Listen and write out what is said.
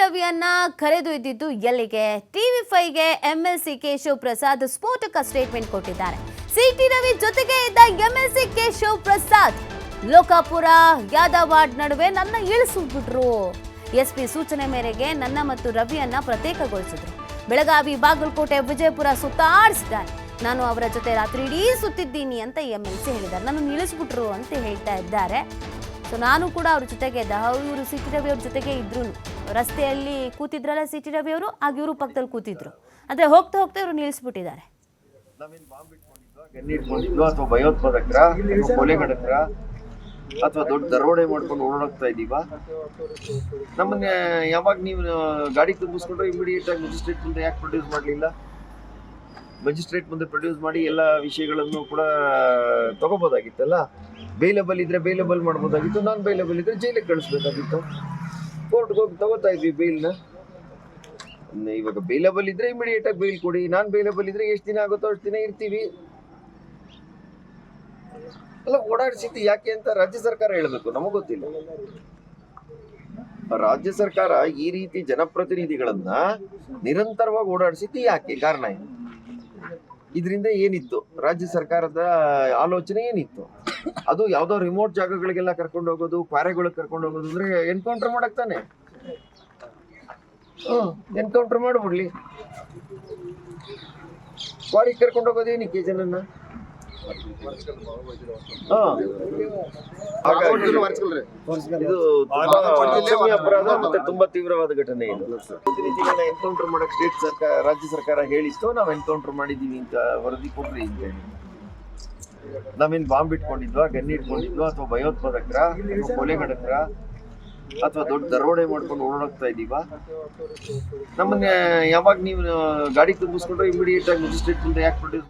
ರವಿಯನ್ನ ಕರೆದೊಯ್ದಿದ್ದು ಎಲ್ಲಿಗೆ? ಟಿವಿ5ಗೆ ಎಂಎಲ್ಸಿ ಕೇಶವ್ ಪ್ರಸಾದ್ ಸ್ಫೋಟಕ ಸ್ಟೇಟ್ಮೆಂಟ್ ಕೊಟ್ಟಿದ್ದಾರೆ. ಸಿಟಿ ರವಿ ಜೊತೆಗೆ ಇದ್ದ ಎಂಎಲ್ಸಿ ಕೇಶವ್ ಪ್ರಸಾದ್ ಲೋಕಾಪುರ ಯಾದವಾಡ್ ನಡುವೆ ನನ್ನ ಇಳಿಸಿಬಿಟ್ರು. ಎಸ್ಪಿ ಸೂಚನೆ ಮೇರೆಗೆ ನನ್ನ ಮತ್ತು ರವಿಯನ್ನ ಪ್ರತ್ಯೇಕಗೊಳಿಸಿದ್ರು. ಬೆಳಗಾವಿ, ಬಾಗಲಕೋಟೆ, ವಿಜಯಪುರ ಸುತ್ತಾಡಿಸಿದ್ದಾರೆ. ನಾನು ಅವರ ಜೊತೆ ರಾತ್ರಿ ಇಡೀ ಸುತ್ತಿದ್ದೀನಿ ಅಂತ ಎಂಎಲ್ಸಿ ಹೇಳಿದ್ದಾರೆ. ನನ್ನನ್ನು ಇಳಿಸ್ಬಿಟ್ರು ಅಂತ ಹೇಳ್ತಾ ಇದ್ದಾರೆ. ಸೊ ನಾನು ಕೂಡ ಅವ್ರ ಜೊತೆಗೆ ಇದ್ದ. ಇವರು ಸಿಟಿ ರವಿ ಅವ್ರ ಜೊತೆಗೆ ಇದ್ರು. ರಸ್ತೆಯಲ್ಲಿ ಕೂತಿದ್ರಲ್ಲ ಸಿಟಿ ರವಿ ಅವರು, ಆಗ ಇವರು ಪಕ್ಕದಲ್ಲಿ ಕೂತಿದ್ರು. ಅಂದ್ರೆ ಹೋಗ್ತಾ ಹೋಗ್ತಾ ಇವರು ನಿಲ್ಲಿಸ್ಬಿಟ್ಟಿದ್ದಾರೆ. ಅಥವಾ ಭಯೋತ್ಪಾದಕರ, ಕೊಲೆಗಡಕರ, ಅಥವಾ ದೊಡ್ಡ ದರೋಡೆ ಮಾಡ್ಕೊಂಡು ಓಡಾಡ್ತಾ ಇದೀವ? ನಮ್ಮನ್ನ ಯಾವಾಗ ನೀವು ಗಾಡಿ ತುಂಬಿಸ್ಕೊಂಡ್ರೆ ಇಮಿಡಿಯೇಟ್ ಆಗಿ ಮ್ಯಾಜಿಸ್ಟ್ರೇಟ್ ಮುಂದೆ ಯಾಕೆ ಪ್ರೊಡ್ಯೂಸ್ ಮಾಡಲಿಲ್ಲ? ಮ್ಯಾಜಿಸ್ಟ್ರೇಟ್ ಮುಂದೆ ಪ್ರೊಡ್ಯೂಸ್ ಮಾಡಿ ಎಲ್ಲ ವಿಷಯಗಳನ್ನು ಕೂಡ ತಗೋಬೋದಾಗಿತ್ತಲ್ಲ. ಬೇಲಬಲ್ ಇದ್ರೆ ಬೇಲಬಲ್ ಮಾಡ್ಬೋದಾಗಿತ್ತು. ನಾನ್ ಬೇಲಬಲ್ ಇದ್ರೆ ಜೈಲಿಗೆ ಕಳಿಸ್ಬೇಕಾಗಿತ್ತು. ಕೋರ್ಟ್ಗೆ ಹೋಗಿ ತಗೋತಾ ಇದ್ವಿ ಬೇಲ್ನ. ಇವಾಗ ಬೇಲಬಲ್ ಇದ್ರೆ ಇಮಿಡಿಯೇಟ್ ಆಗಿ ಬೇಲ್ ಕೊಡಿ. ನಾನ್ ಬೇಲಬಲ್ ಇದ್ರೆ ಎಷ್ಟು ದಿನ ಆಗುತ್ತೋ ಅಷ್ಟು ದಿನ ಇರ್ತೀವಿ. ಅಲ್ಲ, ಓಡಾಡಿಸಿದ್ದು ಯಾಕೆ ಅಂತ ರಾಜ್ಯ ಸರ್ಕಾರ ಹೇಳಬೇಕು, ನಮಗ್ ಗೊತ್ತಿಲ್ಲ. ರಾಜ್ಯ ಸರ್ಕಾರ ಈ ರೀತಿ ಜನಪ್ರತಿನಿಧಿಗಳನ್ನ ನಿರಂತರವಾಗಿ ಓಡಾಡಿಸಿದ್ದು ಯಾಕೆ? ಕಾರಣ ಏನು? ಇದರಿಂದ ಏನಿತ್ತು? ರಾಜ್ಯ ಸರ್ಕಾರದ ಆಲೋಚನೆ ಏನಿತ್ತು? ಅದು ಯಾವ್ದೋ ರಿಮೋಟ್ ಜಾಗಗಳಿಗೆಲ್ಲ ಕರ್ಕೊಂಡು ಹೋಗೋದು, ಪಾರೆಗಳಿಗೆ ಕರ್ಕೊಂಡು ಹೋಗೋದು ಅಂದ್ರೆ ಎನ್ಕೌಂಟರ್ ಮಾಡಕ್ ತಾನೆ. ಎನ್ಕೌಂಟರ್ ಮಾಡ್ಬಿಡ್ಲಿ. ಪಾರಿಗೆ ಕರ್ಕೊಂಡು ಹೋಗೋದು ಏನಕ್ಕೆ ಜನನ್ನ? ಇದು ಅಪರಾಧ ಮತ್ತೆ ತುಂಬಾ ತೀವ್ರವಾದ ಘಟನೆ. ಇದು ಎನ್ಕೌಂಟರ್ ಮಾಡಕ್ ಸ್ಟೇಟ್ ಸರ್ಕಾರ, ರಾಜ್ಯ ಸರ್ಕಾರ ಹೇಳಿತ್ತು, ನಾವ್ ಎನ್ಕೌಂಟರ್ ಮಾಡಿದೀವಿ ಅಂತ ವರದಿ ಕೊಟ್ರಿ ಅಂತ ಹೇಳಿ. ನಾವೇನ್ ಬಾಂಬ್ ಇಟ್ಕೊಂಡಿದ್ವಾ, ಗನ್ ಇಟ್ಕೊಂಡಿದ್ವಾ, ಅಥವಾ ಭಯೋತ್ಪಾದಕರ, ಕೊಲೆಗಡಕರ, ಅಥವಾ ದೊಡ್ಡ ದರೋಡೆ ಮಾಡ್ಕೊಂಡು ಓಡಾಡ್ತಾ ಇದೀವ? ನಮ್ಮನ್ನ ಯಾವಾಗ ನೀವು ಗಾಡಿ ತುಂಬಿಸ್ಕೊಂಡ್ರೆ ಇಮಿಡಿಯೇಟ್ ಆಗಿ ಮ್ಯಾಜಿಸ್ಟ್ರೇಟ್ ಮುಂದೆ ಯಾಕೆ ಪ್ರೊಡ್ಯೂಸ್